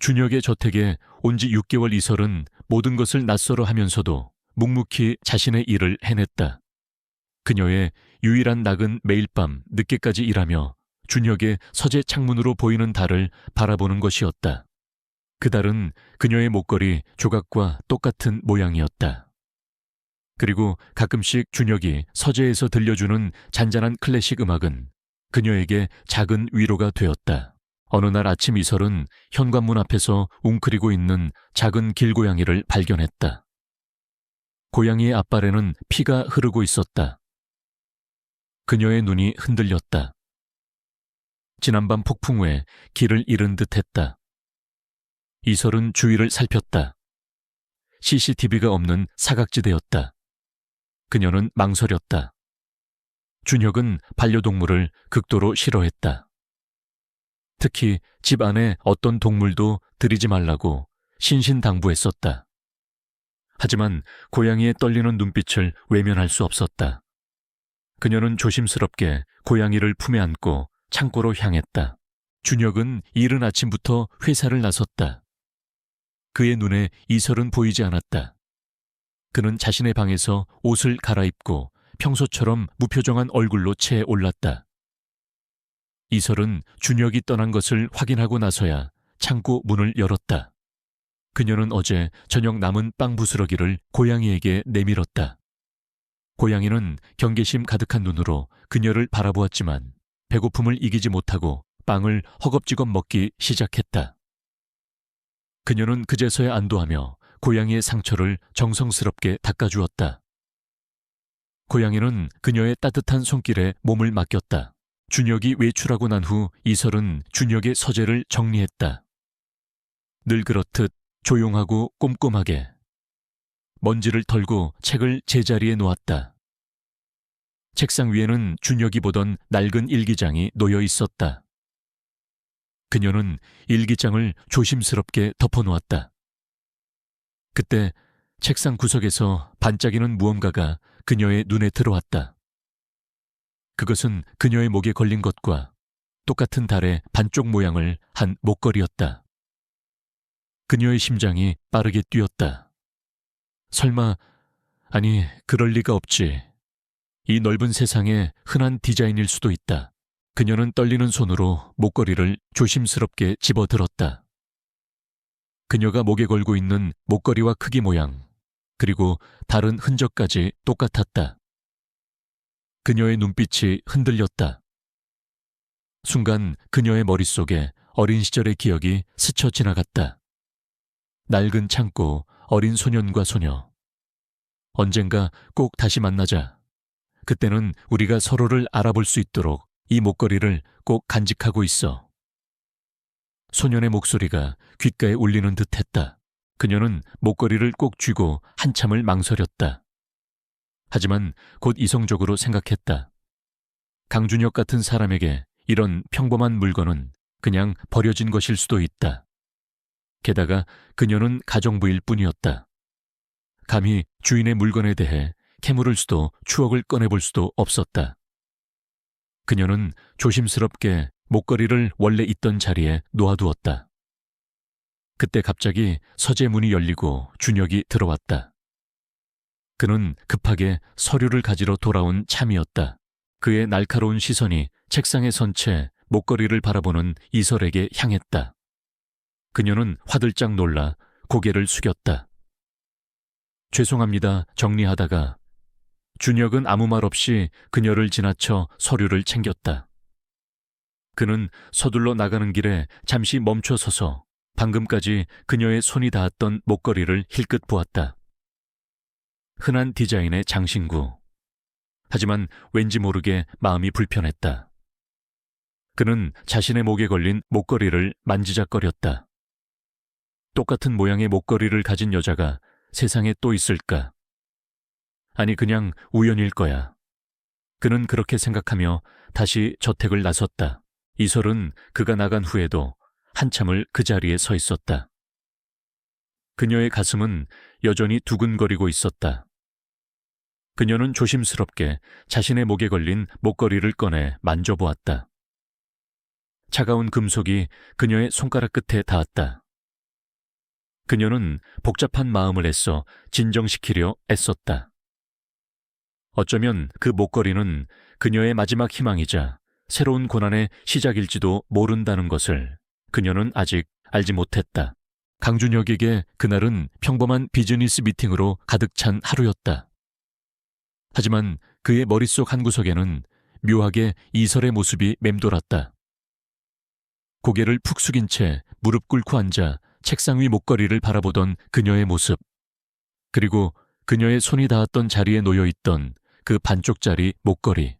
준혁의 저택에 온 지 6개월 이설은 모든 것을 낯설어 하면서도 묵묵히 자신의 일을 해냈다. 그녀의 유일한 낙은 매일 밤 늦게까지 일하며 준혁의 서재 창문으로 보이는 달을 바라보는 것이었다. 그 달은 그녀의 목걸이 조각과 똑같은 모양이었다. 그리고 가끔씩 준혁이 서재에서 들려주는 잔잔한 클래식 음악은 그녀에게 작은 위로가 되었다. 어느 날 아침 이설은 현관문 앞에서 웅크리고 있는 작은 길고양이를 발견했다. 고양이의 앞발에는 피가 흐르고 있었다. 그녀의 눈이 흔들렸다. 지난밤 폭풍 후에 길을 잃은 듯했다. 이설은 주위를 살폈다. CCTV가 없는 사각지대였다. 그녀는 망설였다. 준혁은 반려동물을 극도로 싫어했다. 특히 집 안에 어떤 동물도 들이지 말라고 신신당부했었다. 하지만 고양이의 떨리는 눈빛을 외면할 수 없었다. 그녀는 조심스럽게 고양이를 품에 안고 창고로 향했다. 준혁은 이른 아침부터 회사를 나섰다. 그의 눈에 이설은 보이지 않았다. 그는 자신의 방에서 옷을 갈아입고 평소처럼 무표정한 얼굴로 채 올랐다. 이설은 준혁이 떠난 것을 확인하고 나서야 창고 문을 열었다. 그녀는 어제 저녁 남은 빵 부스러기를 고양이에게 내밀었다. 고양이는 경계심 가득한 눈으로 그녀를 바라보았지만 배고픔을 이기지 못하고 빵을 허겁지겁 먹기 시작했다. 그녀는 그제서야 안도하며 고양이의 상처를 정성스럽게 닦아주었다. 고양이는 그녀의 따뜻한 손길에 몸을 맡겼다. 준혁이 외출하고 난 후 이설은 준혁의 서재를 정리했다. 늘 그렇듯 조용하고 꼼꼼하게 먼지를 털고 책을 제자리에 놓았다. 책상 위에는 준혁이 보던 낡은 일기장이 놓여 있었다. 그녀는 일기장을 조심스럽게 덮어놓았다. 그때 책상 구석에서 반짝이는 무언가가 그녀의 눈에 들어왔다. 그것은 그녀의 목에 걸린 것과 똑같은 달의 반쪽 모양을 한 목걸이였다. 그녀의 심장이 빠르게 뛰었다. 설마, 아니, 그럴 리가 없지. 이 넓은 세상에 흔한 디자인일 수도 있다. 그녀는 떨리는 손으로 목걸이를 조심스럽게 집어들었다. 그녀가 목에 걸고 있는 목걸이와 크기 모양, 그리고 다른 흔적까지 똑같았다. 그녀의 눈빛이 흔들렸다. 순간 그녀의 머릿속에 어린 시절의 기억이 스쳐 지나갔다. 낡은 창고, 어린 소년과 소녀. 언젠가 꼭 다시 만나자. 그때는 우리가 서로를 알아볼 수 있도록 이 목걸이를 꼭 간직하고 있어. 소년의 목소리가 귓가에 울리는 듯했다. 그녀는 목걸이를 꼭 쥐고 한참을 망설였다. 하지만 곧 이성적으로 생각했다. 강준혁 같은 사람에게 이런 평범한 물건은 그냥 버려진 것일 수도 있다. 게다가 그녀는 가정부일 뿐이었다. 감히 주인의 물건에 대해 캐물을 수도 추억을 꺼내볼 수도 없었다. 그녀는 조심스럽게 목걸이를 원래 있던 자리에 놓아두었다. 그때 갑자기 서재 문이 열리고 준혁이 들어왔다. 그는 급하게 서류를 가지러 돌아온 참이었다. 그의 날카로운 시선이 책상에 선 채 목걸이를 바라보는 이설에게 향했다. 그녀는 화들짝 놀라 고개를 숙였다. 죄송합니다. 정리하다가 준혁은 아무 말 없이 그녀를 지나쳐 서류를 챙겼다. 그는 서둘러 나가는 길에 잠시 멈춰 서서 방금까지 그녀의 손이 닿았던 목걸이를 힐끗 보았다. 흔한 디자인의 장신구. 하지만 왠지 모르게 마음이 불편했다. 그는 자신의 목에 걸린 목걸이를 만지작거렸다. 똑같은 모양의 목걸이를 가진 여자가 세상에 또 있을까? 아니, 그냥 우연일 거야. 그는 그렇게 생각하며 다시 저택을 나섰다. 이설은 그가 나간 후에도 한참을 그 자리에 서 있었다. 그녀의 가슴은 여전히 두근거리고 있었다. 그녀는 조심스럽게 자신의 목에 걸린 목걸이를 꺼내 만져보았다. 차가운 금속이 그녀의 손가락 끝에 닿았다. 그녀는 복잡한 마음을 애써 진정시키려 애썼다. 어쩌면 그 목걸이는 그녀의 마지막 희망이자 새로운 고난의 시작일지도 모른다는 것을 그녀는 아직 알지 못했다. 강준혁에게 그날은 평범한 비즈니스 미팅으로 가득 찬 하루였다. 하지만 그의 머릿속 한구석에는 묘하게 이설의 모습이 맴돌았다. 고개를 푹 숙인 채 무릎 꿇고 앉아 책상 위 목걸이를 바라보던 그녀의 모습, 그리고 그녀의 손이 닿았던 자리에 놓여있던 그 반쪽짜리 목걸이.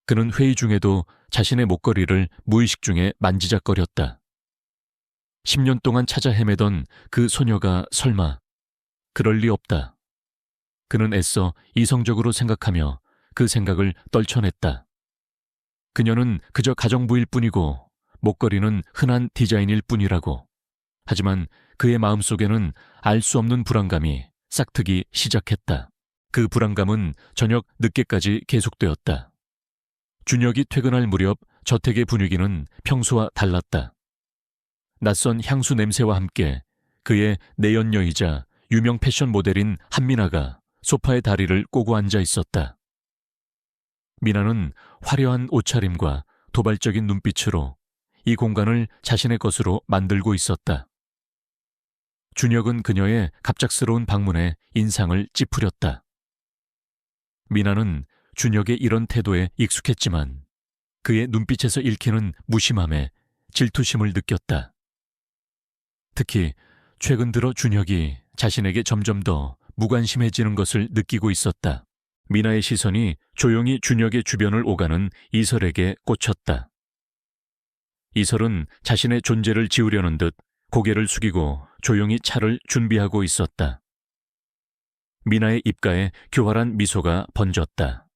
그는 회의 중에도 자신의 목걸이를 무의식 중에 만지작거렸다. 10년 동안 찾아 헤매던 그 소녀가 설마 그럴 리 없다. 그는 애써 이성적으로 생각하며 그 생각을 떨쳐냈다. 그녀는 그저 가정부일 뿐이고 목걸이는 흔한 디자인일 뿐이라고. 하지만 그의 마음속에는 알 수 없는 불안감이 싹트기 시작했다. 그 불안감은 저녁 늦게까지 계속되었다. 준혁이 퇴근할 무렵 저택의 분위기는 평소와 달랐다. 낯선 향수 냄새와 함께 그의 내연녀이자 유명 패션 모델인 한미나가 소파에 다리를 꼬고 앉아 있었다. 미나는 화려한 옷차림과 도발적인 눈빛으로 이 공간을 자신의 것으로 만들고 있었다. 준혁은 그녀의 갑작스러운 방문에 인상을 찌푸렸다. 미나는 준혁의 이런 태도에 익숙했지만 그의 눈빛에서 읽히는 무심함에 질투심을 느꼈다. 특히 최근 들어 준혁이 자신에게 점점 더 무관심해지는 것을 느끼고 있었다. 미나의 시선이 조용히 준혁의 주변을 오가는 이설에게 꽂혔다. 이설은 자신의 존재를 지우려는 듯 고개를 숙이고 조용히 차를 준비하고 있었다. 미나의 입가에 교활한 미소가 번졌다.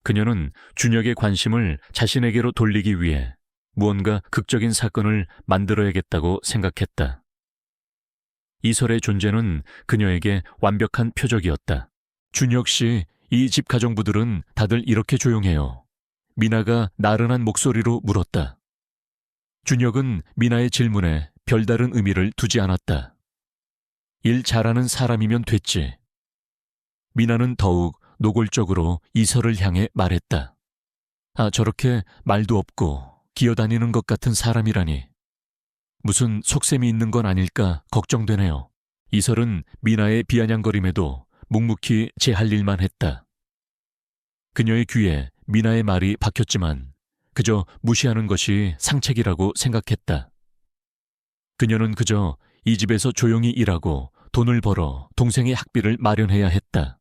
그녀는 준혁의 관심을 자신에게로 돌리기 위해 무언가 극적인 사건을 만들어야겠다고 생각했다. 이설의 존재는 그녀에게 완벽한 표적이었다. 준혁 씨, 이 집 가정부들은 다들 이렇게 조용해요. 미나가 나른한 목소리로 물었다. 준혁은 미나의 질문에 별다른 의미를 두지 않았다. 일 잘하는 사람이면 됐지. 미나는 더욱 노골적으로 이설을 향해 말했다. 아, 저렇게 말도 없고 기어다니는 것 같은 사람이라니. 무슨 속셈이 있는 건 아닐까 걱정되네요. 이설은 미나의 비아냥거림에도 묵묵히 제 할 일만 했다. 그녀의 귀에 미나의 말이 박혔지만 그저 무시하는 것이 상책이라고 생각했다. 그녀는 그저 이 집에서 조용히 일하고 돈을 벌어 동생의 학비를 마련해야 했다.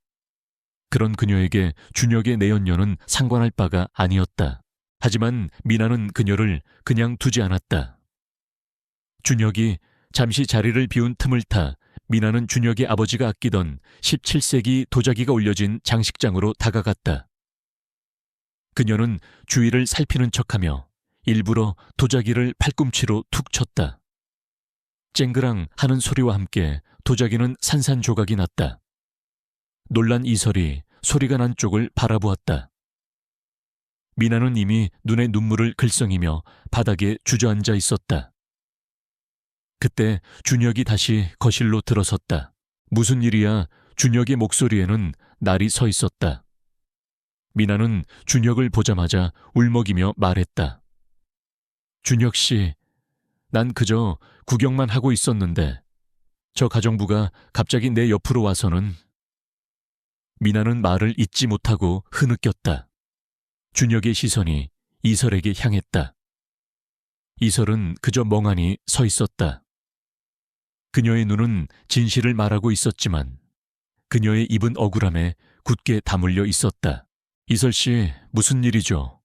그런 그녀에게 준혁의 내연녀는 상관할 바가 아니었다. 하지만 미나는 그녀를 그냥 두지 않았다. 준혁이 잠시 자리를 비운 틈을 타 미나는 준혁의 아버지가 아끼던 17세기 도자기가 올려진 장식장으로 다가갔다. 그녀는 주위를 살피는 척하며 일부러 도자기를 팔꿈치로 툭 쳤다. 쨍그랑 하는 소리와 함께 도자기는 산산조각이 났다. 놀란 이설이 소리가 난 쪽을 바라보았다. 미나는 이미 눈에 눈물을 글썽이며 바닥에 주저앉아 있었다. 그때 준혁이 다시 거실로 들어섰다. 무슨 일이야? 준혁의 목소리에는 날이 서 있었다. 미나는 준혁을 보자마자 울먹이며 말했다. 준혁 씨, 난 그저 구경만 하고 있었는데 저 가정부가 갑자기 내 옆으로 와서는. 미나는 말을 잇지 못하고 흐느꼈다. 준혁의 시선이 이설에게 향했다. 이설은 그저 멍하니 서 있었다. 그녀의 눈은 진실을 말하고 있었지만 그녀의 입은 억울함에 굳게 다물려 있었다. 이설 씨, 무슨 일이죠?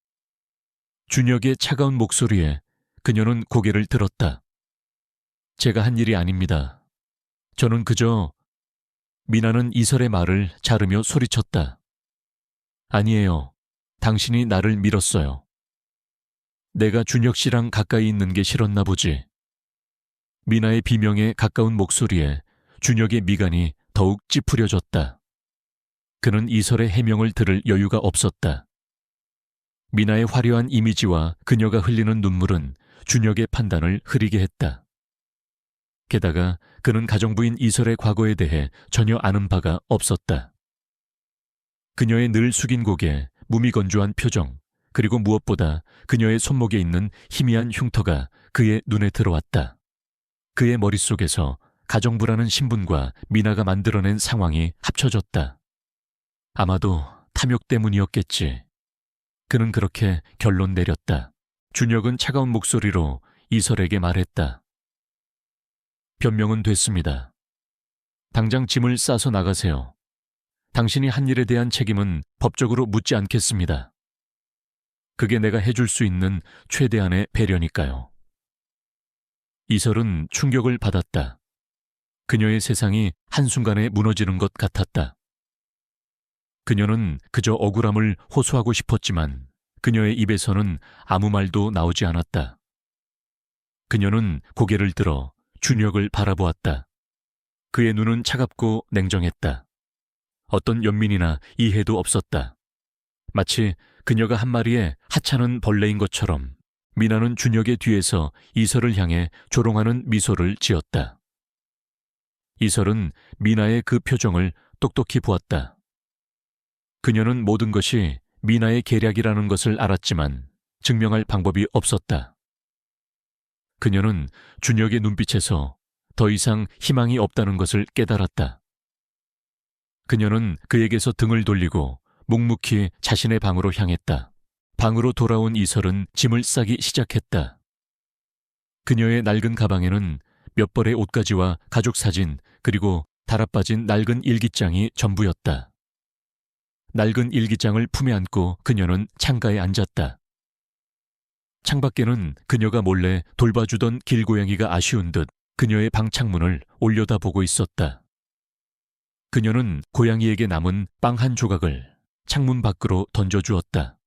준혁의 차가운 목소리에 그녀는 고개를 들었다. 제가 한 일이 아닙니다. 저는 그저. 미나는 이설의 말을 자르며 소리쳤다. 아니에요. 당신이 나를 밀었어요. 내가 준혁 씨랑 가까이 있는 게 싫었나 보지. 미나의 비명에 가까운 목소리에 준혁의 미간이 더욱 찌푸려졌다. 그는 이설의 해명을 들을 여유가 없었다. 미나의 화려한 이미지와 그녀가 흘리는 눈물은 준혁의 판단을 흐리게 했다. 게다가 그는 가정부인 이설의 과거에 대해 전혀 아는 바가 없었다. 그녀의 늘 숙인 고개, 무미건조한 표정, 그리고 무엇보다 그녀의 손목에 있는 희미한 흉터가 그의 눈에 들어왔다. 그의 머릿속에서 가정부라는 신분과 미나가 만들어낸 상황이 합쳐졌다. 아마도 탐욕 때문이었겠지. 그는 그렇게 결론 내렸다. 준혁은 차가운 목소리로 이설에게 말했다. 변명은 됐습니다. 당장 짐을 싸서 나가세요. 당신이 한 일에 대한 책임은 법적으로 묻지 않겠습니다. 그게 내가 해줄 수 있는 최대한의 배려니까요. 이설은 충격을 받았다. 그녀의 세상이 한순간에 무너지는 것 같았다. 그녀는 그저 억울함을 호소하고 싶었지만 그녀의 입에서는 아무 말도 나오지 않았다. 그녀는 고개를 들어 준혁을 바라보았다. 그의 눈은 차갑고 냉정했다. 어떤 연민이나 이해도 없었다. 마치 그녀가 한 마리의 하찮은 벌레인 것처럼 미나는 준혁의 뒤에서 이설을 향해 조롱하는 미소를 지었다. 이설은 미나의 그 표정을 똑똑히 보았다. 그녀는 모든 것이 미나의 계략이라는 것을 알았지만 증명할 방법이 없었다. 그녀는 준혁의 눈빛에서 더 이상 희망이 없다는 것을 깨달았다. 그녀는 그에게서 등을 돌리고 묵묵히 자신의 방으로 향했다. 방으로 돌아온 이설은 짐을 싸기 시작했다. 그녀의 낡은 가방에는 몇 벌의 옷가지와 가족 사진 그리고 달아빠진 낡은 일기장이 전부였다. 낡은 일기장을 품에 안고 그녀는 창가에 앉았다. 창밖에는 그녀가 몰래 돌봐주던 길고양이가 아쉬운 듯 그녀의 방 창문을 올려다보고 있었다. 그녀는 고양이에게 남은 빵 한 조각을 창문 밖으로 던져주었다.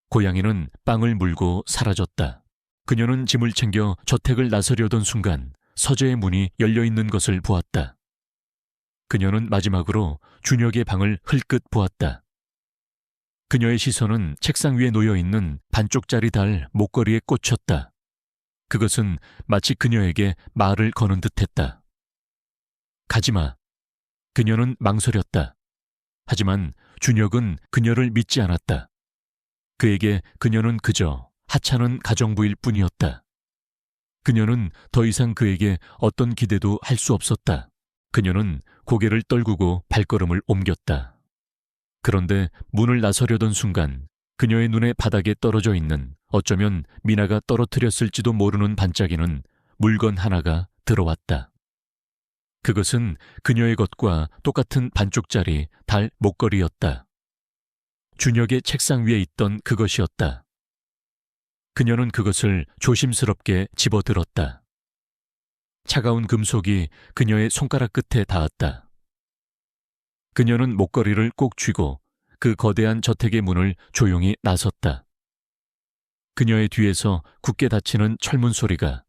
고양이는 빵을 물고 사라졌다. 그녀는 짐을 챙겨 저택을 나서려던 순간 서재의 문이 열려있는 것을 보았다. 그녀는 마지막으로 준혁의 방을 흘끗 보았다. 그녀의 시선은 책상 위에 놓여있는 반쪽짜리 달 목걸이에 꽂혔다. 그것은 마치 그녀에게 말을 거는 듯했다. 가지마. 그녀는 망설였다. 하지만 준혁은 그녀를 믿지 않았다. 그에게 그녀는 그저 하찮은 가정부일 뿐이었다. 그녀는 더 이상 그에게 어떤 기대도 할 수 없었다. 그녀는 고개를 떨구고 발걸음을 옮겼다. 그런데 문을 나서려던 순간 그녀의 눈에 바닥에 떨어져 있는 어쩌면 미나가 떨어뜨렸을지도 모르는 반짝이는 물건 하나가 들어왔다. 그것은 그녀의 것과 똑같은 반쪽짜리 달 목걸이였다. 준혁의 책상 위에 있던 그것이었다. 그녀는 그것을 조심스럽게 집어들었다. 차가운 금속이 그녀의 손가락 끝에 닿았다. 그녀는 목걸이를 꼭 쥐고 그 거대한 저택의 문을 조용히 나섰다. 그녀의 뒤에서 굳게 닫히는 철문 소리가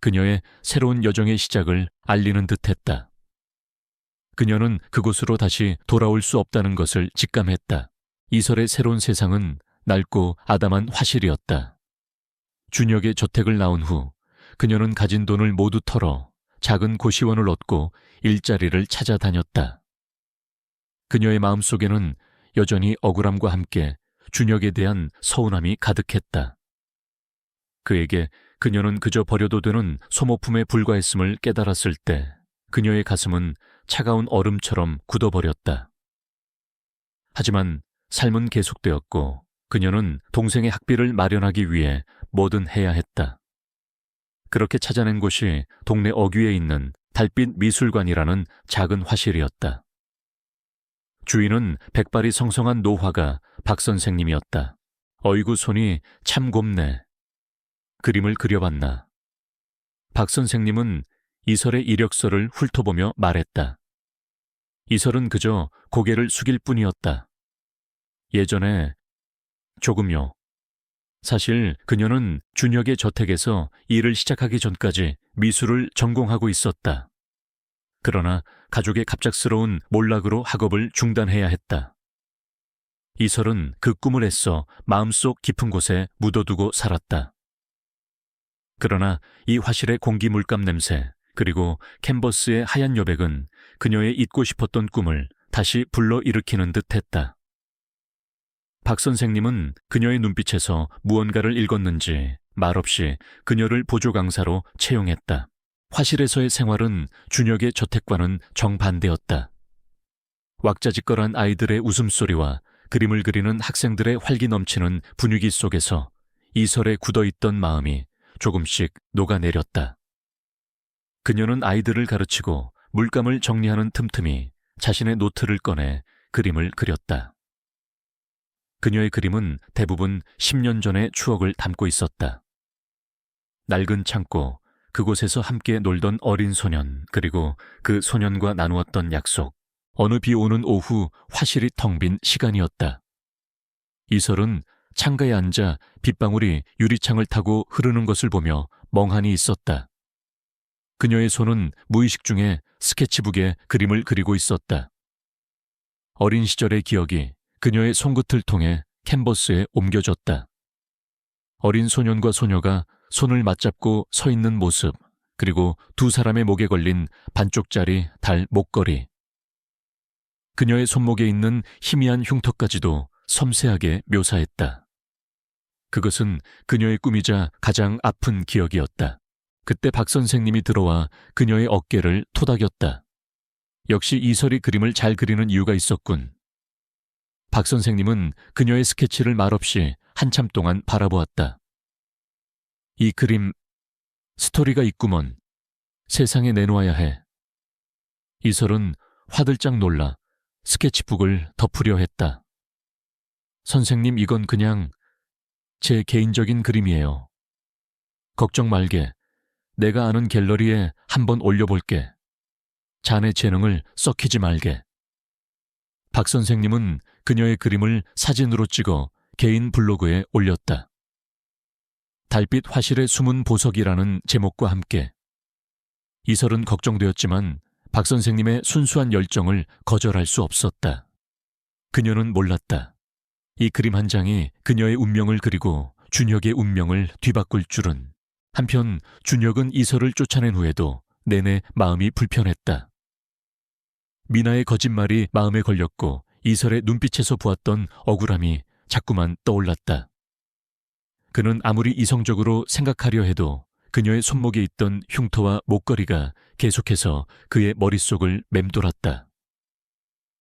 그녀의 새로운 여정의 시작을 알리는 듯했다. 그녀는 그곳으로 다시 돌아올 수 없다는 것을 직감했다. 이설의 새로운 세상은 낡고 아담한 화실이었다. 준혁의 저택을 나온 후 그녀는 가진 돈을 모두 털어 작은 고시원을 얻고 일자리를 찾아다녔다. 그녀의 마음속에는 여전히 억울함과 함께 준혁에 대한 서운함이 가득했다. 그에게 그녀는 그저 버려도 되는 소모품에 불과했음을 깨달았을 때 그녀의 가슴은 차가운 얼음처럼 굳어버렸다. 하지만 삶은 계속되었고 그녀는 동생의 학비를 마련하기 위해 뭐든 해야 했다. 그렇게 찾아낸 곳이 동네 어귀에 있는 달빛 미술관이라는 작은 화실이었다. 주인은 백발이 성성한 노화가 박 선생님이었다. 어이구 손이 참 곱네. 그림을 그려봤나. 박 선생님은 이설의 이력서를 훑어보며 말했다. 이설은 그저 고개를 숙일 뿐이었다. 예전에 조금요. 사실 그녀는 준혁의 저택에서 일을 시작하기 전까지 미술을 전공하고 있었다. 그러나 가족의 갑작스러운 몰락으로 학업을 중단해야 했다. 이설은 그 꿈을 애써 마음속 깊은 곳에 묻어두고 살았다. 그러나 이 화실의 공기 물감 냄새, 그리고 캔버스의 하얀 여백은 그녀의 잊고 싶었던 꿈을 다시 불러일으키는 듯했다. 박 선생님은 그녀의 눈빛에서 무언가를 읽었는지 말없이 그녀를 보조 강사로 채용했다. 화실에서의 생활은 준혁의 저택과는 정반대였다. 왁자지껄한 아이들의 웃음소리와 그림을 그리는 학생들의 활기 넘치는 분위기 속에서 이설에 굳어있던 마음이 조금씩 녹아내렸다. 그녀는 아이들을 가르치고 물감을 정리하는 틈틈이 자신의 노트를 꺼내 그림을 그렸다. 그녀의 그림은 대부분 10년 전의 추억을 담고 있었다. 낡은 창고, 그곳에서 함께 놀던 어린 소년, 그리고 그 소년과 나누었던 약속, 어느 비 오는 오후 화실이 텅 빈 시간이었다. 이설은 창가에 앉아 빗방울이 유리창을 타고 흐르는 것을 보며 멍하니 있었다. 그녀의 손은 무의식 중에 스케치북에 그림을 그리고 있었다. 어린 시절의 기억이 그녀의 손끝을 통해 캔버스에 옮겨졌다. 어린 소년과 소녀가 손을 맞잡고 서 있는 모습, 그리고 두 사람의 목에 걸린 반쪽짜리 달 목걸이. 그녀의 손목에 있는 희미한 흉터까지도 섬세하게 묘사했다. 그것은 그녀의 꿈이자 가장 아픈 기억이었다. 그때 박 선생님이 들어와 그녀의 어깨를 토닥였다. 역시 이설이 그림을 잘 그리는 이유가 있었군. 박 선생님은 그녀의 스케치를 말없이 한참 동안 바라보았다. 이 그림, 스토리가 있구먼. 세상에 내놓아야 해. 이설은 화들짝 놀라 스케치북을 덮으려 했다. 선생님, 이건 그냥 제 개인적인 그림이에요. 걱정 말게. 내가 아는 갤러리에 한번 올려볼게. 자네 재능을 썩히지 말게. 박 선생님은 그녀의 그림을 사진으로 찍어 개인 블로그에 올렸다. 달빛 화실의 숨은 보석이라는 제목과 함께. 이설은 걱정되었지만 박 선생님의 순수한 열정을 거절할 수 없었다. 그녀는 몰랐다. 이 그림 한 장이 그녀의 운명을 그리고 준혁의 운명을 뒤바꿀 줄은. 한편 준혁은 이설을 쫓아낸 후에도 내내 마음이 불편했다. 미나의 거짓말이 마음에 걸렸고 이설의 눈빛에서 보았던 억울함이 자꾸만 떠올랐다. 그는 아무리 이성적으로 생각하려 해도 그녀의 손목에 있던 흉터와 목걸이가 계속해서 그의 머릿속을 맴돌았다.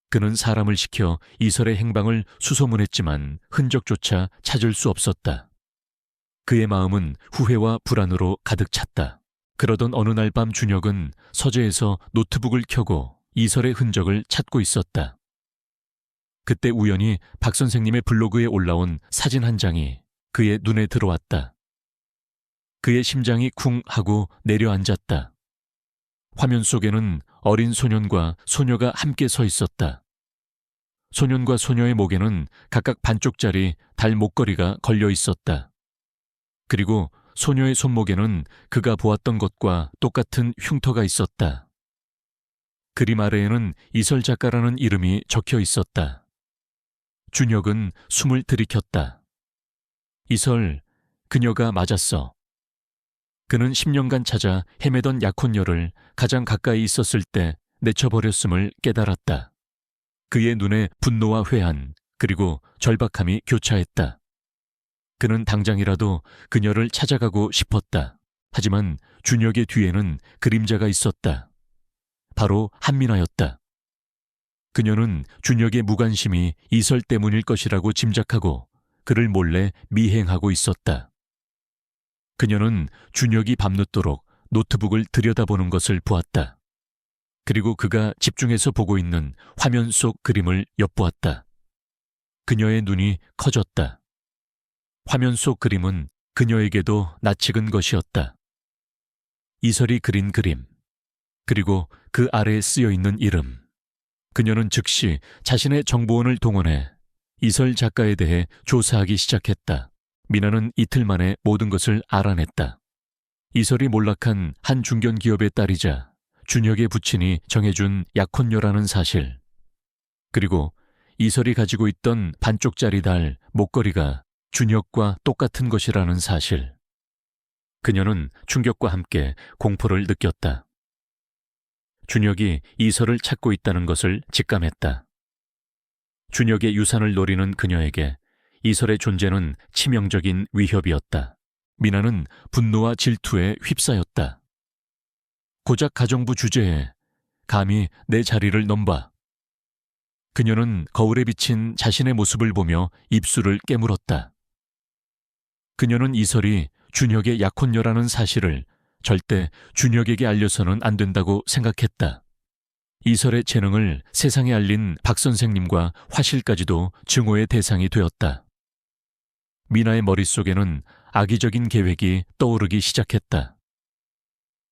그는 사람을 시켜 이설의 행방을 수소문했지만 흔적조차 찾을 수 없었다. 그의 마음은 후회와 불안으로 가득 찼다. 그러던 어느 날 밤 준혁은 서재에서 노트북을 켜고 이설의 흔적을 찾고 있었다. 그때 우연히 박 선생님의 블로그에 올라온 사진 한 장이 그의 눈에 들어왔다. 그의 심장이 쿵 하고 내려앉았다. 화면 속에는 어린 소년과 소녀가 함께 서 있었다. 소년과 소녀의 목에는 각각 반쪽짜리 달 목걸이가 걸려 있었다. 그리고 소녀의 손목에는 그가 보았던 것과 똑같은 흉터가 있었다. 그림 아래에는 이설 작가라는 이름이 적혀 있었다. 준혁은 숨을 들이켰다. 이설, 그녀가 맞았어. 그는 10년간 찾아 헤매던 약혼녀를 가장 가까이 있었을 때 내쳐버렸음을 깨달았다. 그의 눈에 분노와 회한, 그리고 절박함이 교차했다. 그는 당장이라도 그녀를 찾아가고 싶었다. 하지만 준혁의 뒤에는 그림자가 있었다. 바로 한민아였다. 그녀는 준혁의 무관심이 이설 때문일 것이라고 짐작하고 그를 몰래 미행하고 있었다. 그녀는 준혁이 밤늦도록 노트북을 들여다보는 것을 보았다. 그리고 그가 집중해서 보고 있는 화면 속 그림을 엿보았다. 그녀의 눈이 커졌다. 화면 속 그림은 그녀에게도 낯익은 것이었다. 이설이 그린 그림, 그리고 그 아래에 쓰여 있는 이름. 그녀는 즉시 자신의 정보원을 동원해 이설 작가에 대해 조사하기 시작했다. 미나는 이틀 만에 모든 것을 알아냈다. 이설이 몰락한 한 중견기업의 딸이자 준혁의 부친이 정해준 약혼녀라는 사실, 그리고 이설이 가지고 있던 반쪽짜리 달 목걸이가 준혁과 똑같은 것이라는 사실. 그녀는 충격과 함께 공포를 느꼈다. 준혁이 이설을 찾고 있다는 것을 직감했다. 준혁의 유산을 노리는 그녀에게 이설의 존재는 치명적인 위협이었다. 미나는 분노와 질투에 휩싸였다. 고작 가정부 주제에 감히 내 자리를 넘봐. 그녀는 거울에 비친 자신의 모습을 보며 입술을 깨물었다. 그녀는 이설이 준혁의 약혼녀라는 사실을 절대 준혁에게 알려서는 안 된다고 생각했다. 이설의 재능을 세상에 알린 박 선생님과 화실까지도 증오의 대상이 되었다. 미나의 머릿속에는 악의적인 계획이 떠오르기 시작했다.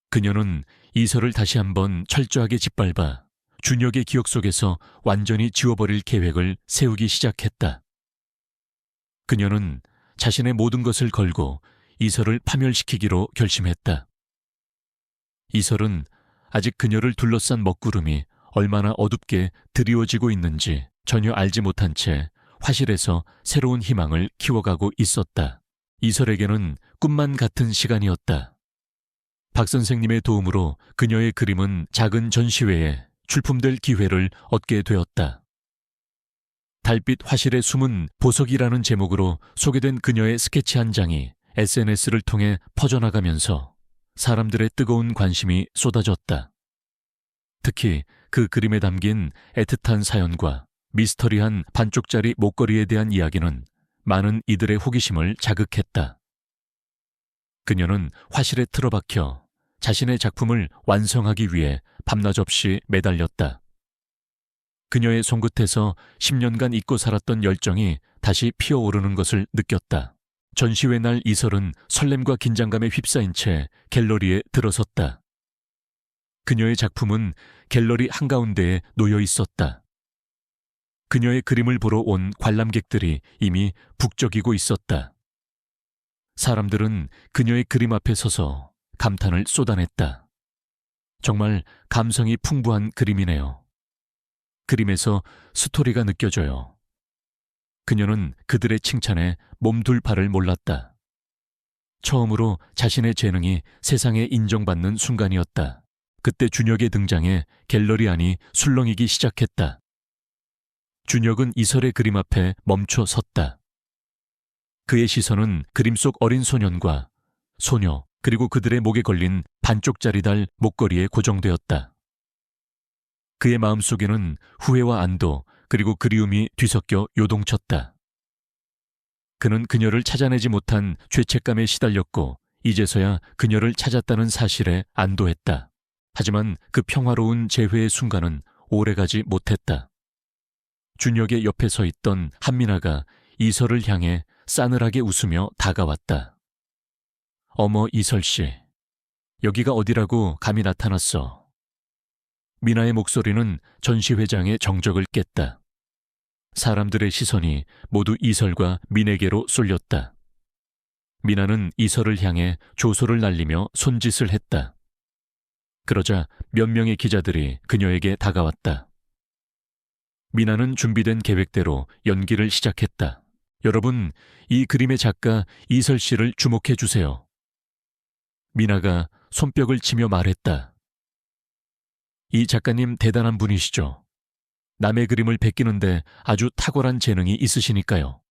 그녀는 이설을 다시 한번 철저하게 짓밟아 준혁의 기억 속에서 완전히 지워버릴 계획을 세우기 시작했다. 그녀는 자신의 모든 것을 걸고 이설을 파멸시키기로 결심했다. 이설은 아직 그녀를 둘러싼 먹구름이 얼마나 어둡게 드리워지고 있는지 전혀 알지 못한 채 화실에서 새로운 희망을 키워가고 있었다. 이설에게는 꿈만 같은 시간이었다. 박 선생님의 도움으로 그녀의 그림은 작은 전시회에 출품될 기회를 얻게 되었다. 달빛 화실의 숨은 보석이라는 제목으로 소개된 그녀의 스케치 한 장이 SNS를 통해 퍼져나가면서 사람들의 뜨거운 관심이 쏟아졌다. 특히 그 그림에 담긴 애틋한 사연과 미스터리한 반쪽짜리 목걸이에 대한 이야기는 많은 이들의 호기심을 자극했다. 그녀는 화실에 틀어박혀 자신의 작품을 완성하기 위해 밤낮 없이 매달렸다. 그녀의 손끝에서 10년간 잊고 살았던 열정이 다시 피어오르는 것을 느꼈다. 전시회 날 이설은 설렘과 긴장감에 휩싸인 채 갤러리에 들어섰다. 그녀의 작품은 갤러리 한가운데에 놓여 있었다. 그녀의 그림을 보러 온 관람객들이 이미 북적이고 있었다. 사람들은 그녀의 그림 앞에 서서 감탄을 쏟아냈다. 정말 감성이 풍부한 그림이네요. 그림에서 스토리가 느껴져요. 그녀는 그들의 칭찬에 몸둘 바를 몰랐다. 처음으로 자신의 재능이 세상에 인정받는 순간이었다. 그때 준혁의 등장에 갤러리 안이 술렁이기 시작했다. 준혁은 이설의 그림 앞에 멈춰 섰다. 그의 시선은 그림 속 어린 소년과 소녀 그리고 그들의 목에 걸린 반쪽짜리 달 목걸이에 고정되었다. 그의 마음속에는 후회와 안도 그리고 그리움이 뒤섞여 요동쳤다. 그는 그녀를 찾아내지 못한 죄책감에 시달렸고 이제서야 그녀를 찾았다는 사실에 안도했다. 하지만 그 평화로운 재회의 순간은 오래가지 못했다. 준혁의 옆에 서 있던 한민아가 이설을 향해 싸늘하게 웃으며 다가왔다. 어머 이설씨, 여기가 어디라고 감히 나타났어. 미나의 목소리는 전시회장의 정적을 깼다. 사람들의 시선이 모두 이설과 민에게로 쏠렸다. 미나는 이설을 향해 조소를 날리며 손짓을 했다. 그러자 몇 명의 기자들이 그녀에게 다가왔다. 미나는 준비된 계획대로 연기를 시작했다. 여러분, 이 그림의 작가 이설 씨를 주목해 주세요. 미나가 손뼉을 치며 말했다. 이 작가님 대단한 분이시죠. 남의 그림을 베끼는데 아주 탁월한 재능이 있으시니까요.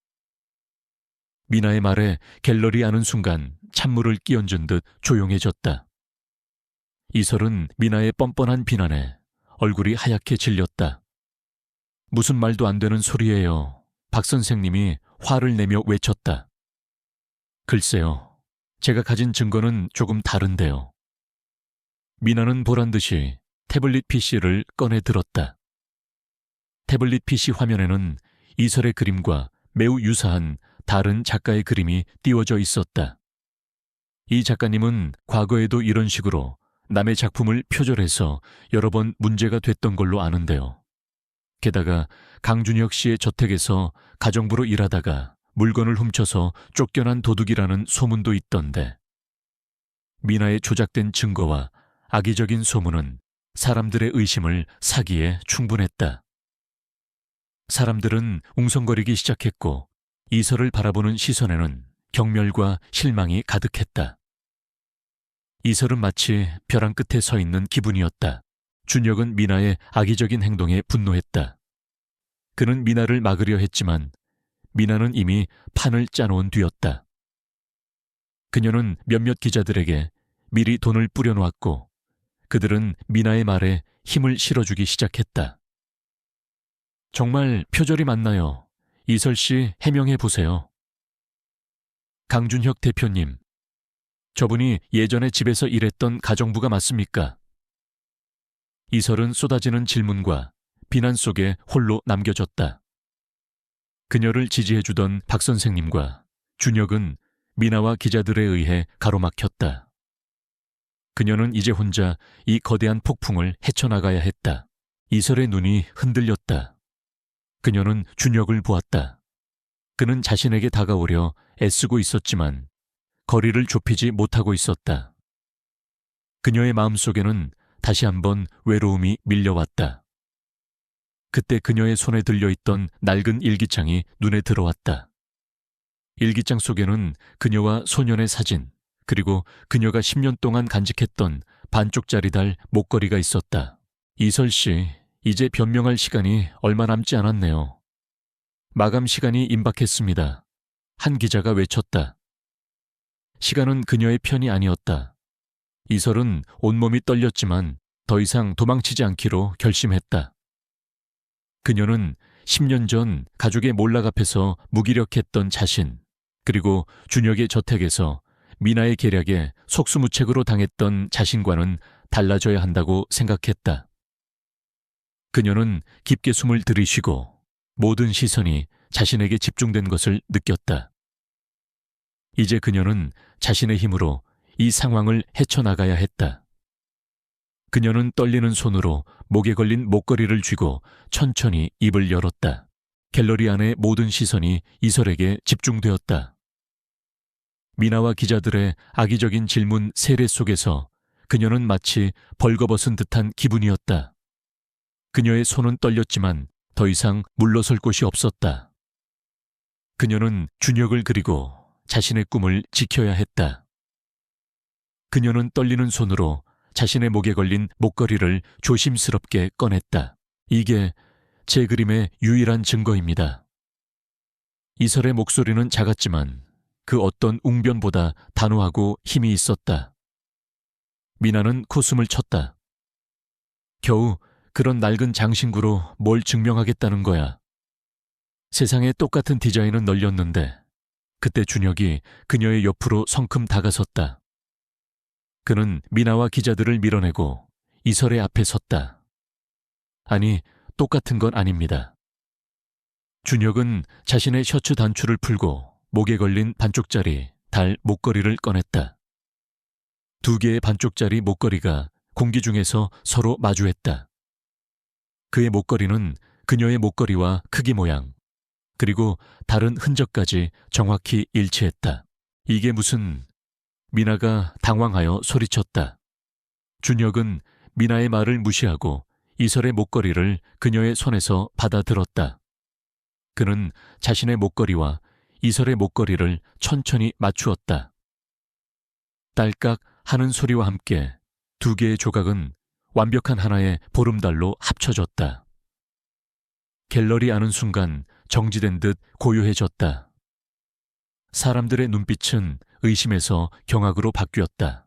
미나의 말에 갤러리 안은 순간 찬물을 끼얹은 듯 조용해졌다. 이설은 미나의 뻔뻔한 비난에 얼굴이 하얗게 질렸다. 무슨 말도 안 되는 소리예요. 박 선생님이 화를 내며 외쳤다. 글쎄요, 제가 가진 증거는 조금 다른데요. 미나는 보란듯이 태블릿 PC를 꺼내 들었다. 태블릿 PC 화면에는 이설의 그림과 매우 유사한 다른 작가의 그림이 띄워져 있었다. 이 작가님은 과거에도 이런 식으로 남의 작품을 표절해서 여러 번 문제가 됐던 걸로 아는데요. 게다가 강준혁 씨의 저택에서 가정부로 일하다가 물건을 훔쳐서 쫓겨난 도둑이라는 소문도 있던데, 미나의 조작된 증거와 악의적인 소문은 사람들의 의심을 사기에 충분했다. 사람들은 웅성거리기 시작했고 이설을 바라보는 시선에는 경멸과 실망이 가득했다. 이설은 마치 벼랑 끝에 서 있는 기분이었다. 준혁은 미나의 악의적인 행동에 분노했다. 그는 미나를 막으려 했지만 미나는 이미 판을 짜놓은 뒤였다. 그녀는 몇몇 기자들에게 미리 돈을 뿌려놓았고 그들은 미나의 말에 힘을 실어주기 시작했다. 정말 표절이 맞나요? 이설 씨 해명해 보세요. 강준혁 대표님, 저분이 예전에 집에서 일했던 가정부가 맞습니까? 이설은 쏟아지는 질문과 비난 속에 홀로 남겨졌다. 그녀를 지지해주던 박 선생님과 준혁은 미나와 기자들에 의해 가로막혔다. 그녀는 이제 혼자 이 거대한 폭풍을 헤쳐나가야 했다. 이설의 눈이 흔들렸다. 그녀는 준혁을 보았다. 그는 자신에게 다가오려 애쓰고 있었지만 거리를 좁히지 못하고 있었다. 그녀의 마음속에는 다시 한번 외로움이 밀려왔다. 그때 그녀의 손에 들려있던 낡은 일기장이 눈에 들어왔다. 일기장 속에는 그녀와 소년의 사진, 그리고 그녀가 10년 동안 간직했던 반쪽짜리 달 목걸이가 있었다. 이설 씨, 이제 변명할 시간이 얼마 남지 않았네요. 마감 시간이 임박했습니다. 한 기자가 외쳤다. 시간은 그녀의 편이 아니었다. 이설은 온몸이 떨렸지만 더 이상 도망치지 않기로 결심했다. 그녀는 10년 전 가족의 몰락 앞에서 무기력했던 자신, 그리고 준혁의 저택에서 미나의 계략에 속수무책으로 당했던 자신과는 달라져야 한다고 생각했다. 그녀는 깊게 숨을 들이쉬고 모든 시선이 자신에게 집중된 것을 느꼈다. 이제 그녀는 자신의 힘으로 이 상황을 헤쳐나가야 했다. 그녀는 떨리는 손으로 목에 걸린 목걸이를 쥐고 천천히 입을 열었다. 갤러리 안의 모든 시선이 이설에게 집중되었다. 미나와 기자들의 악의적인 질문 세례 속에서 그녀는 마치 벌거벗은 듯한 기분이었다. 그녀의 손은 떨렸지만 더 이상 물러설 곳이 없었다. 그녀는 준혁을 그리고 자신의 꿈을 지켜야 했다. 그녀는 떨리는 손으로 자신의 목에 걸린 목걸이를 조심스럽게 꺼냈다. 이게 제 그림의 유일한 증거입니다. 이설의 목소리는 작았지만 그 어떤 웅변보다 단호하고 힘이 있었다. 미나는 코숨을 쳤다. 겨우 그런 낡은 장신구로 뭘 증명하겠다는 거야. 세상에 똑같은 디자인은 널렸는데 그때 준혁이 그녀의 옆으로 성큼 다가섰다. 그는 미나와 기자들을 밀어내고 이설의 앞에 섰다. 아니, 똑같은 건 아닙니다. 준혁은 자신의 셔츠 단추를 풀고 목에 걸린 반쪽짜리 달 목걸이를 꺼냈다. 두 개의 반쪽짜리 목걸이가 공기 중에서 서로 마주했다. 그의 목걸이는 그녀의 목걸이와 크기 모양, 그리고 다른 흔적까지 정확히 일치했다. 이게 무슨... 미나가 당황하여 소리쳤다. 준혁은 미나의 말을 무시하고 이설의 목걸이를 그녀의 손에서 받아들었다. 그는 자신의 목걸이와 이설의 목걸이를 천천히 맞추었다. 딸깍 하는 소리와 함께 두 개의 조각은 완벽한 하나의 보름달로 합쳐졌다. 갤러리 안은 순간 정지된 듯 고요해졌다. 사람들의 눈빛은 의심에서 경악으로 바뀌었다.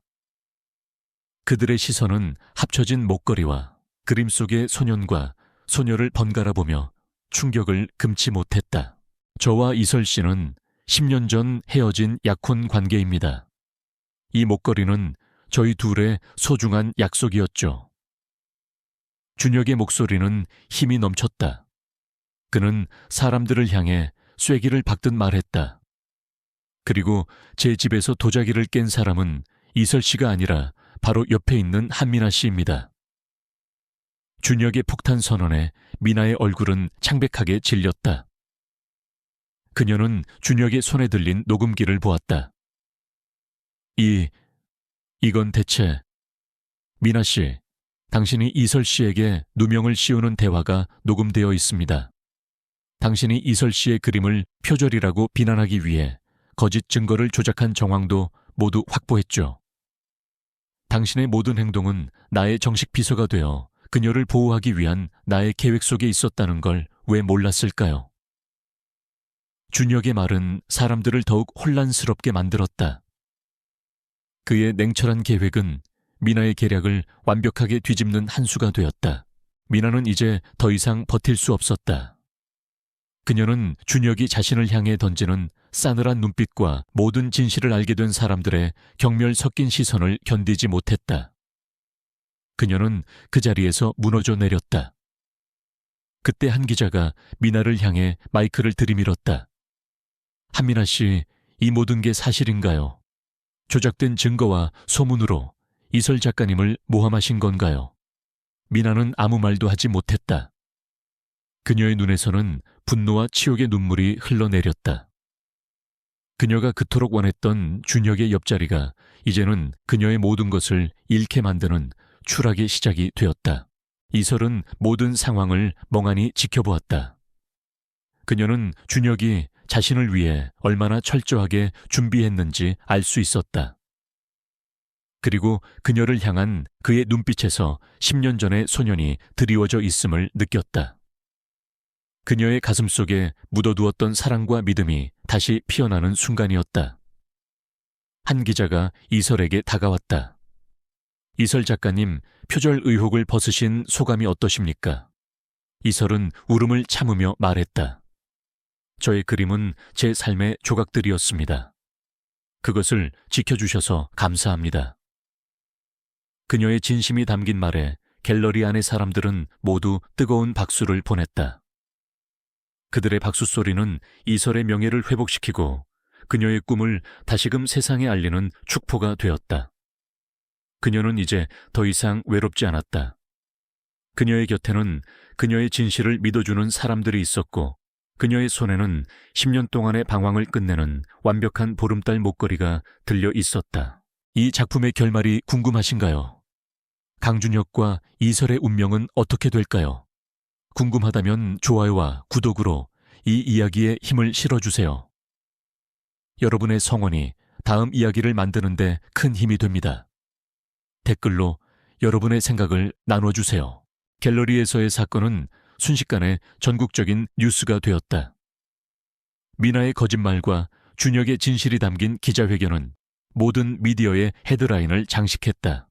그들의 시선은 합쳐진 목걸이와 그림 속의 소년과 소녀를 번갈아 보며 충격을 금치 못했다. 저와 이설 씨는 10년 전 헤어진 약혼 관계입니다. 이 목걸이는 저희 둘의 소중한 약속이었죠. 준혁의 목소리는 힘이 넘쳤다. 그는 사람들을 향해 쐐기를 박듯 말했다. 그리고 제 집에서 도자기를 깬 사람은 이설 씨가 아니라 바로 옆에 있는 한미나 씨입니다. 준혁의 폭탄 선언에 미나의 얼굴은 창백하게 질렸다. 그녀는 준혁의 손에 들린 녹음기를 보았다. 이건 대체... 미나 씨, 당신이 이설 씨에게 누명을 씌우는 대화가 녹음되어 있습니다. 당신이 이설 씨의 그림을 표절이라고 비난하기 위해 거짓 증거를 조작한 정황도 모두 확보했죠. 당신의 모든 행동은 나의 정식 비서가 되어 그녀를 보호하기 위한 나의 계획 속에 있었다는 걸 왜 몰랐을까요? 준혁의 말은 사람들을 더욱 혼란스럽게 만들었다. 그의 냉철한 계획은 미나의 계략을 완벽하게 뒤집는 한 수가 되었다. 미나는 이제 더 이상 버틸 수 없었다. 그녀는 준혁이 자신을 향해 던지는 싸늘한 눈빛과 모든 진실을 알게 된 사람들의 경멸 섞인 시선을 견디지 못했다. 그녀는 그 자리에서 무너져 내렸다. 그때 한 기자가 미나를 향해 마이크를 들이밀었다. 한미나 씨, 이 모든 게 사실인가요? 조작된 증거와 소문으로 이설 작가님을 모함하신 건가요? 미나는 아무 말도 하지 못했다. 그녀의 눈에서는 분노와 치욕의 눈물이 흘러내렸다. 그녀가 그토록 원했던 준혁의 옆자리가 이제는 그녀의 모든 것을 잃게 만드는 추락의 시작이 되었다. 이설은 모든 상황을 멍하니 지켜보았다. 그녀는 준혁이 자신을 위해 얼마나 철저하게 준비했는지 알 수 있었다. 그리고 그녀를 향한 그의 눈빛에서 10년 전의 소년이 드리워져 있음을 느꼈다. 그녀의 가슴 속에 묻어두었던 사랑과 믿음이 다시 피어나는 순간이었다. 한 기자가 이설에게 다가왔다. 이설 작가님, 표절 의혹을 벗으신 소감이 어떠십니까? 이설은 울음을 참으며 말했다. 저의 그림은 제 삶의 조각들이었습니다. 그것을 지켜주셔서 감사합니다. 그녀의 진심이 담긴 말에 갤러리 안의 사람들은 모두 뜨거운 박수를 보냈다. 그들의 박수 소리는 이설의 명예를 회복시키고 그녀의 꿈을 다시금 세상에 알리는 축포가 되었다. 그녀는 이제 더 이상 외롭지 않았다. 그녀의 곁에는 그녀의 진실을 믿어주는 사람들이 있었고 그녀의 손에는 10년 동안의 방황을 끝내는 완벽한 보름달 목걸이가 들려 있었다. 이 작품의 결말이 궁금하신가요? 강준혁과 이설의 운명은 어떻게 될까요? 궁금하다면 좋아요와 구독으로 이 이야기에 힘을 실어주세요. 여러분의 성원이 다음 이야기를 만드는 데 큰 힘이 됩니다. 댓글로 여러분의 생각을 나눠주세요. 갤러리에서의 사건은 순식간에 전국적인 뉴스가 되었다. 미나의 거짓말과 준혁의 진실이 담긴 기자회견은 모든 미디어의 헤드라인을 장식했다.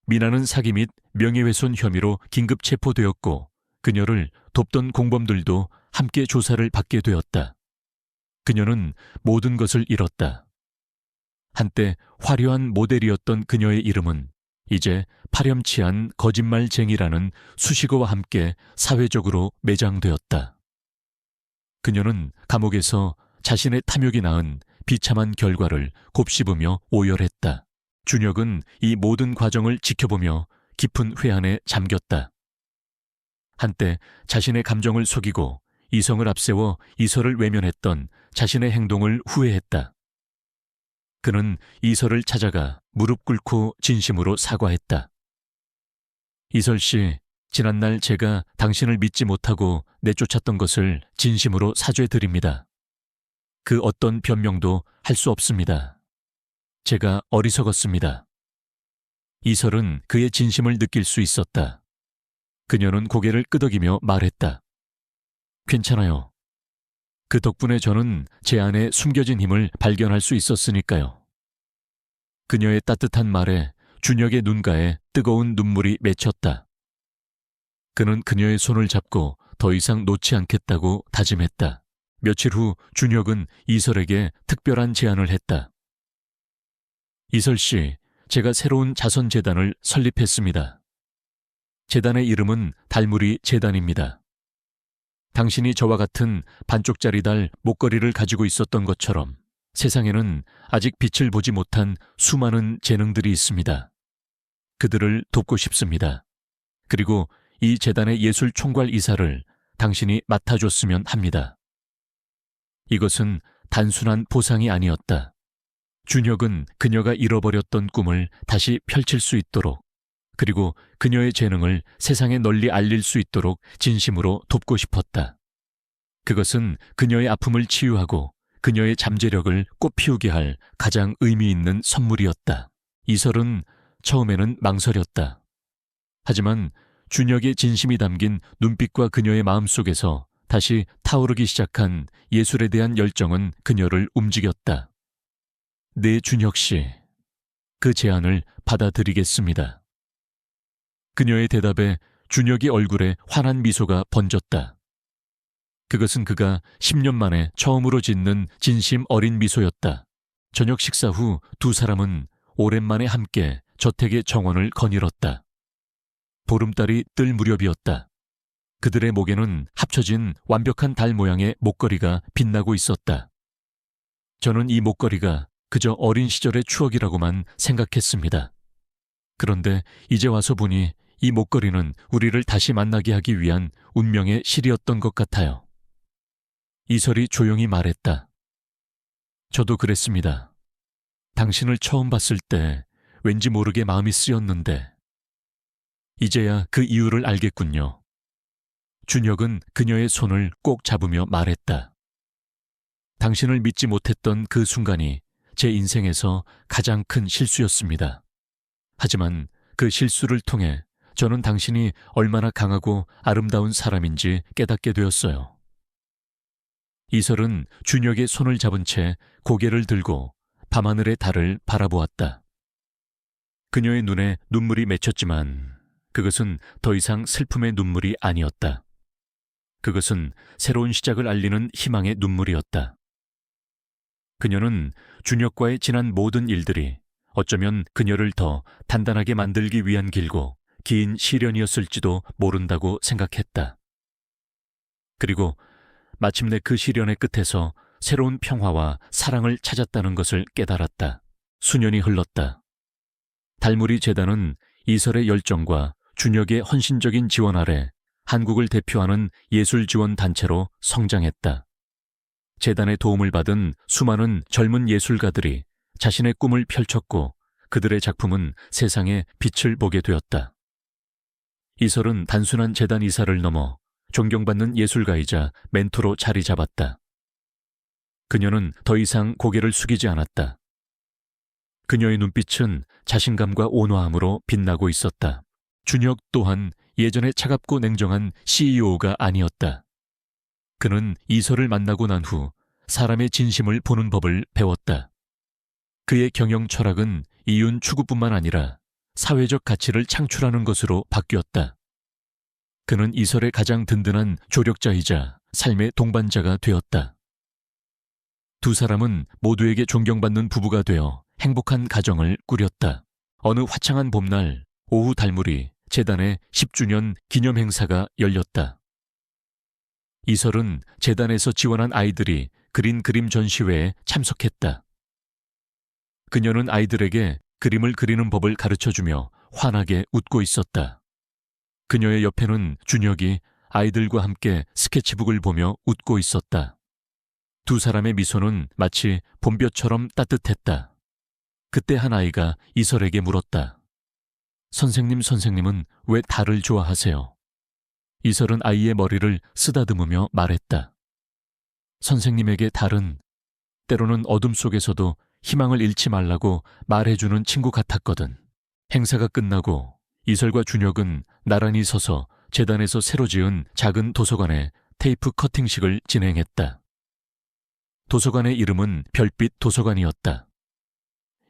미나는 사기 및 명예훼손 혐의로 긴급 체포되었고 그녀를 돕던 공범들도 함께 조사를 받게 되었다. 그녀는 모든 것을 잃었다. 한때 화려한 모델이었던 그녀의 이름은 이제 파렴치한 거짓말쟁이라는 수식어와 함께 사회적으로 매장되었다. 그녀는 감옥에서 자신의 탐욕이 낳은 비참한 결과를 곱씹으며 오열했다. 준혁은 이 모든 과정을 지켜보며 깊은 회한에 잠겼다. 한때 자신의 감정을 속이고 이성을 앞세워 이설을 외면했던 자신의 행동을 후회했다. 그는 이설을 찾아가 무릎 꿇고 진심으로 사과했다. 이설 씨, 지난날 제가 당신을 믿지 못하고 내쫓았던 것을 진심으로 사죄드립니다. 그 어떤 변명도 할 수 없습니다. 제가 어리석었습니다. 이설은 그의 진심을 느낄 수 있었다. 그녀는 고개를 끄덕이며 말했다. 괜찮아요. 그 덕분에 저는 제 안에 숨겨진 힘을 발견할 수 있었으니까요. 그녀의 따뜻한 말에 준혁의 눈가에 뜨거운 눈물이 맺혔다. 그는 그녀의 손을 잡고 더 이상 놓지 않겠다고 다짐했다. 며칠 후 준혁은 이설에게 특별한 제안을 했다. 이설 씨, 제가 새로운 자선재단을 설립했습니다. 재단의 이름은 달무리 재단입니다. 당신이 저와 같은 반쪽짜리 달 목걸이를 가지고 있었던 것처럼 세상에는 아직 빛을 보지 못한 수많은 재능들이 있습니다. 그들을 돕고 싶습니다. 그리고 이 재단의 예술 총괄 이사를 당신이 맡아줬으면 합니다. 이것은 단순한 보상이 아니었다. 준혁은 그녀가 잃어버렸던 꿈을 다시 펼칠 수 있도록 그리고 그녀의 재능을 세상에 널리 알릴 수 있도록 진심으로 돕고 싶었다. 그것은 그녀의 아픔을 치유하고 그녀의 잠재력을 꽃피우게 할 가장 의미 있는 선물이었다. 이설은 처음에는 망설였다. 하지만 준혁의 진심이 담긴 눈빛과 그녀의 마음속에서 다시 타오르기 시작한 예술에 대한 열정은 그녀를 움직였다. 네, 준혁 씨. 그 제안을 받아들이겠습니다. 그녀의 대답에 준혁이 얼굴에 환한 미소가 번졌다. 그것은 그가 10년 만에 처음으로 짓는 진심 어린 미소였다. 저녁 식사 후 두 사람은 오랜만에 함께 저택의 정원을 거닐었다. 보름달이 뜰 무렵이었다. 그들의 목에는 합쳐진 완벽한 달 모양의 목걸이가 빛나고 있었다. 저는 이 목걸이가 그저 어린 시절의 추억이라고만 생각했습니다. 그런데 이제 와서 보니 이 목걸이는 우리를 다시 만나게 하기 위한 운명의 실이었던 것 같아요. 이설이 조용히 말했다. 저도 그랬습니다. 당신을 처음 봤을 때 왠지 모르게 마음이 쓰였는데 이제야 그 이유를 알겠군요. 준혁은 그녀의 손을 꼭 잡으며 말했다. 당신을 믿지 못했던 그 순간이 제 인생에서 가장 큰 실수였습니다. 하지만 그 실수를 통해 저는 당신이 얼마나 강하고 아름다운 사람인지 깨닫게 되었어요. 이설은 준혁의 손을 잡은 채 고개를 들고 밤하늘의 달을 바라보았다. 그녀의 눈에 눈물이 맺혔지만 그것은 더 이상 슬픔의 눈물이 아니었다. 그것은 새로운 시작을 알리는 희망의 눈물이었다. 그녀는 준혁과의 지난 모든 일들이 어쩌면 그녀를 더 단단하게 만들기 위한 길고 긴 시련이었을지도 모른다고 생각했다. 그리고 마침내 그 시련의 끝에서 새로운 평화와 사랑을 찾았다는 것을 깨달았다. 수년이 흘렀다. 달무리 재단은 이설의 열정과 준혁의 헌신적인 지원 아래 한국을 대표하는 예술 지원 단체로 성장했다. 재단의 도움을 받은 수많은 젊은 예술가들이 자신의 꿈을 펼쳤고 그들의 작품은 세상에 빛을 보게 되었다. 이설은 단순한 재단 이사를 넘어 존경받는 예술가이자 멘토로 자리 잡았다. 그녀는 더 이상 고개를 숙이지 않았다. 그녀의 눈빛은 자신감과 온화함으로 빛나고 있었다. 준혁 또한 예전에 차갑고 냉정한 CEO가 아니었다. 그는 이설을 만나고 난 후 사람의 진심을 보는 법을 배웠다. 그의 경영 철학은 이윤 추구뿐만 아니라 사회적 가치를 창출하는 것으로 바뀌었다. 그는 이설의 가장 든든한 조력자이자 삶의 동반자가 되었다. 두 사람은 모두에게 존경받는 부부가 되어 행복한 가정을 꾸렸다. 어느 화창한 봄날 오후 달무리 재단의 10주년 기념 행사가 열렸다. 이설은 재단에서 지원한 아이들이 그린 그림 전시회에 참석했다. 그녀는 아이들에게 그림을 그리는 법을 가르쳐주며 환하게 웃고 있었다. 그녀의 옆에는 준혁이 아이들과 함께 스케치북을 보며 웃고 있었다. 두 사람의 미소는 마치 봄볕처럼 따뜻했다. 그때 한 아이가 이설에게 물었다. 선생님은 왜 달을 좋아하세요? 이설은 아이의 머리를 쓰다듬으며 말했다. 선생님에게 달은 때로는 어둠 속에서도 희망을 잃지 말라고 말해주는 친구 같았거든. 행사가 끝나고 이설과 준혁은 나란히 서서 재단에서 새로 지은 작은 도서관에 테이프 커팅식을 진행했다. 도서관의 이름은 별빛 도서관이었다.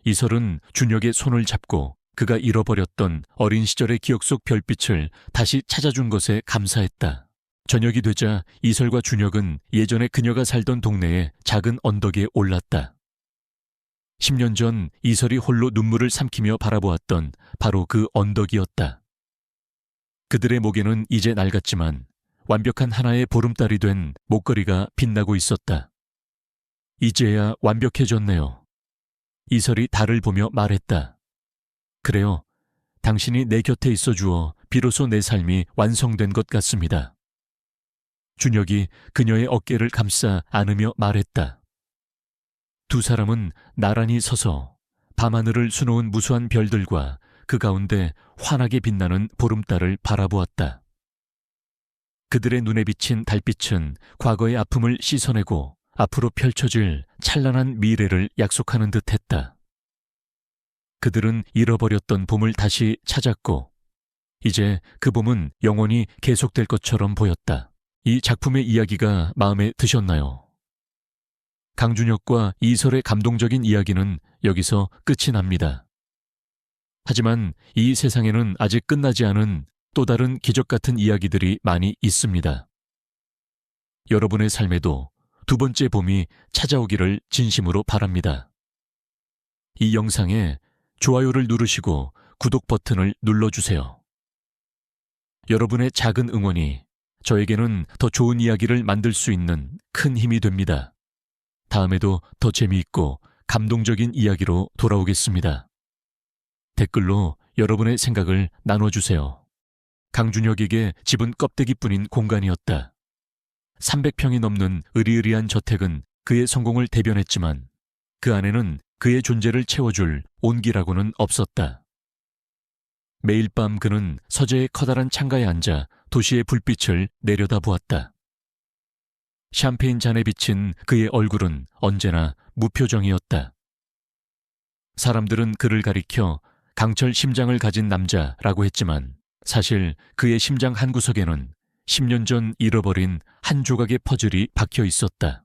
이설은 준혁의 손을 잡고 그가 잃어버렸던 어린 시절의 기억 속 별빛을 다시 찾아준 것에 감사했다. 저녁이 되자 이설과 준혁은 예전에 그녀가 살던 동네의 작은 언덕에 올랐다. 10년 전 이설이 홀로 눈물을 삼키며 바라보았던 바로 그 언덕이었다. 그들의 목에는 이제 낡았지만 완벽한 하나의 보름달이 된 목걸이가 빛나고 있었다. 이제야 완벽해졌네요. 이설이 달을 보며 말했다. 그래요. 당신이 내 곁에 있어 주어 비로소 내 삶이 완성된 것 같습니다. 준혁이 그녀의 어깨를 감싸 안으며 말했다. 두 사람은 나란히 서서 밤하늘을 수놓은 무수한 별들과 그 가운데 환하게 빛나는 보름달을 바라보았다. 그들의 눈에 비친 달빛은 과거의 아픔을 씻어내고 앞으로 펼쳐질 찬란한 미래를 약속하는 듯했다. 그들은 잃어버렸던 봄을 다시 찾았고 이제 그 봄은 영원히 계속될 것처럼 보였다. 이 작품의 이야기가 마음에 드셨나요? 강준혁과 이설의 감동적인 이야기는 여기서 끝이 납니다. 하지만 이 세상에는 아직 끝나지 않은 또 다른 기적 같은 이야기들이 많이 있습니다. 여러분의 삶에도 두 번째 봄이 찾아오기를 진심으로 바랍니다. 이 영상에 좋아요를 누르시고 구독 버튼을 눌러주세요. 여러분의 작은 응원이 저에게는 더 좋은 이야기를 만들 수 있는 큰 힘이 됩니다. 다음에도 더 재미있고 감동적인 이야기로 돌아오겠습니다. 댓글로 여러분의 생각을 나눠주세요. 강준혁에게 집은 껍데기뿐인 공간이었다. 300평이 넘는 으리으리한 저택은 그의 성공을 대변했지만 그 안에는 그의 존재를 채워줄 온기라고는 없었다. 매일 밤 그는 서재의 커다란 창가에 앉아 도시의 불빛을 내려다보았다. 샴페인 잔에 비친 그의 얼굴은 언제나 무표정이었다. 사람들은 그를 가리켜 강철 심장을 가진 남자라고 했지만 사실 그의 심장 한구석에는 10년 전 잃어버린 한 조각의 퍼즐이 박혀 있었다.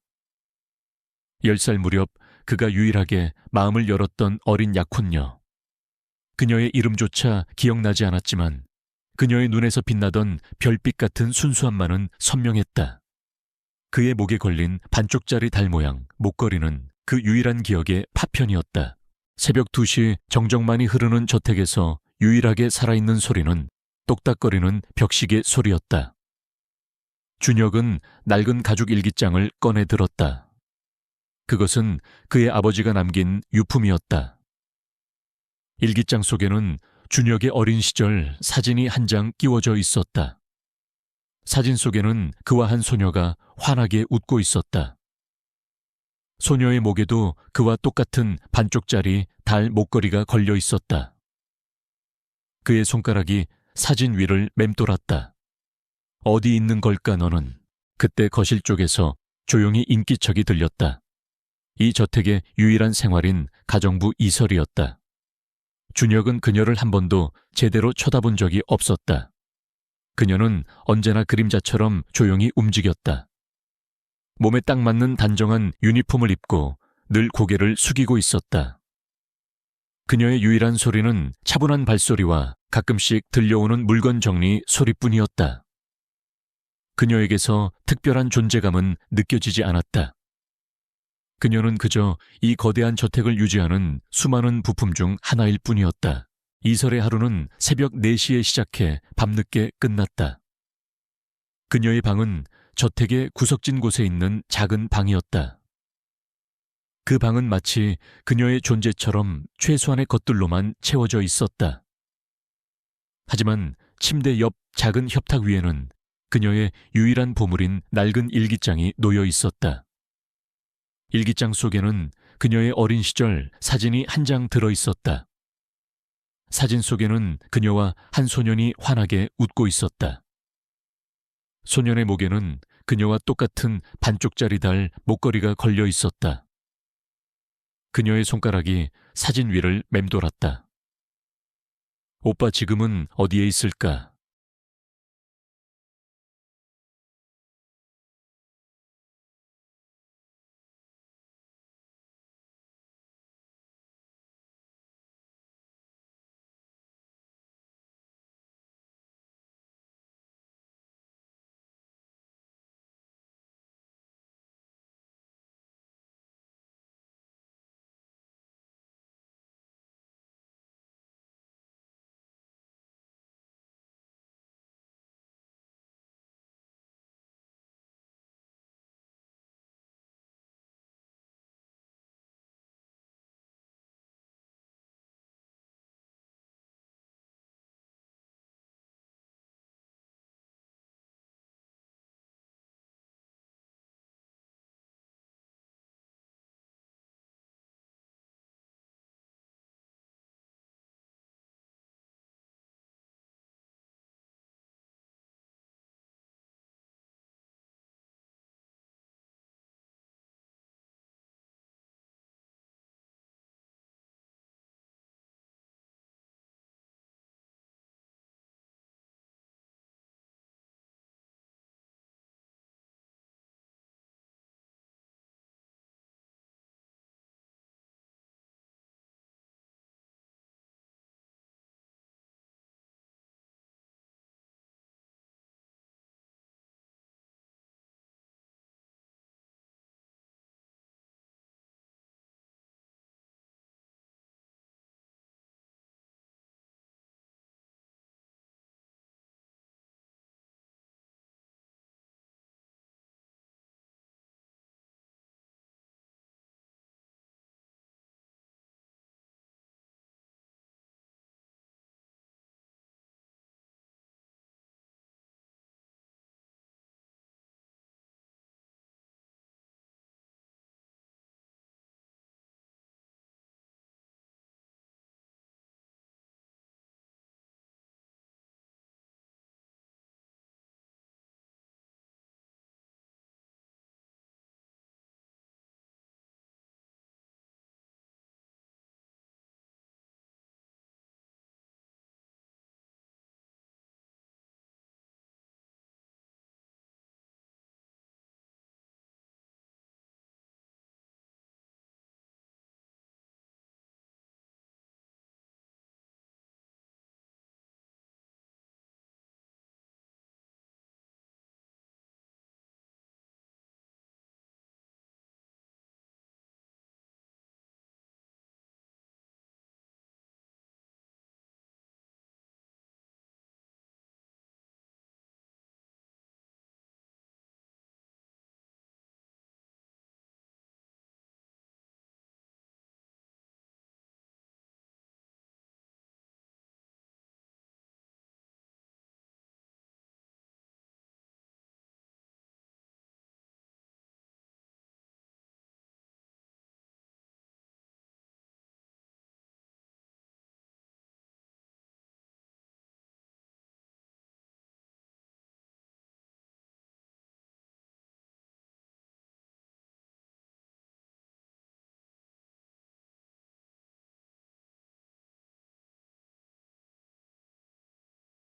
10살 무렵 그가 유일하게 마음을 열었던 어린 약혼녀. 그녀의 이름조차 기억나지 않았지만 그녀의 눈에서 빛나던 별빛 같은 순수함만은 선명했다. 그의 목에 걸린 반쪽짜리 달 모양 목걸이는 그 유일한 기억의 파편이었다. 새벽 2시 정적만이 흐르는 저택에서 유일하게 살아있는 소리는 똑딱거리는 벽시계 소리였다. 준혁은 낡은 가죽 일기장을 꺼내 들었다. 그것은 그의 아버지가 남긴 유품이었다. 일기장 속에는 준혁의 어린 시절 사진이 한 장 끼워져 있었다. 사진 속에는 그와 한 소녀가 환하게 웃고 있었다. 소녀의 목에도 그와 똑같은 반쪽짜리 달 목걸이가 걸려 있었다. 그의 손가락이 사진 위를 맴돌았다. 어디 있는 걸까 너는? 그때 거실 쪽에서 조용히 인기척이 들렸다. 이 저택의 유일한 생활인 가정부 이설이었다. 준혁은 그녀를 한 번도 제대로 쳐다본 적이 없었다. 그녀는 언제나 그림자처럼 조용히 움직였다. 몸에 딱 맞는 단정한 유니폼을 입고 늘 고개를 숙이고 있었다. 그녀의 유일한 소리는 차분한 발소리와 가끔씩 들려오는 물건 정리 소리뿐이었다. 그녀에게서 특별한 존재감은 느껴지지 않았다. 그녀는 그저 이 거대한 저택을 유지하는 수많은 부품 중 하나일 뿐이었다. 이설의 하루는 새벽 4시에 시작해 밤늦게 끝났다. 그녀의 방은 저택의 구석진 곳에 있는 작은 방이었다. 그 방은 마치 그녀의 존재처럼 최소한의 것들로만 채워져 있었다. 하지만 침대 옆 작은 협탁 위에는 그녀의 유일한 보물인 낡은 일기장이 놓여 있었다. 일기장 속에는 그녀의 어린 시절 사진이 한 장 들어 있었다. 사진 속에는 그녀와 한 소년이 환하게 웃고 있었다. 소년의 목에는 그녀와 똑같은 반쪽짜리 달 목걸이가 걸려 있었다. 그녀의 손가락이 사진 위를 맴돌았다. 오빠 지금은 어디에 있을까?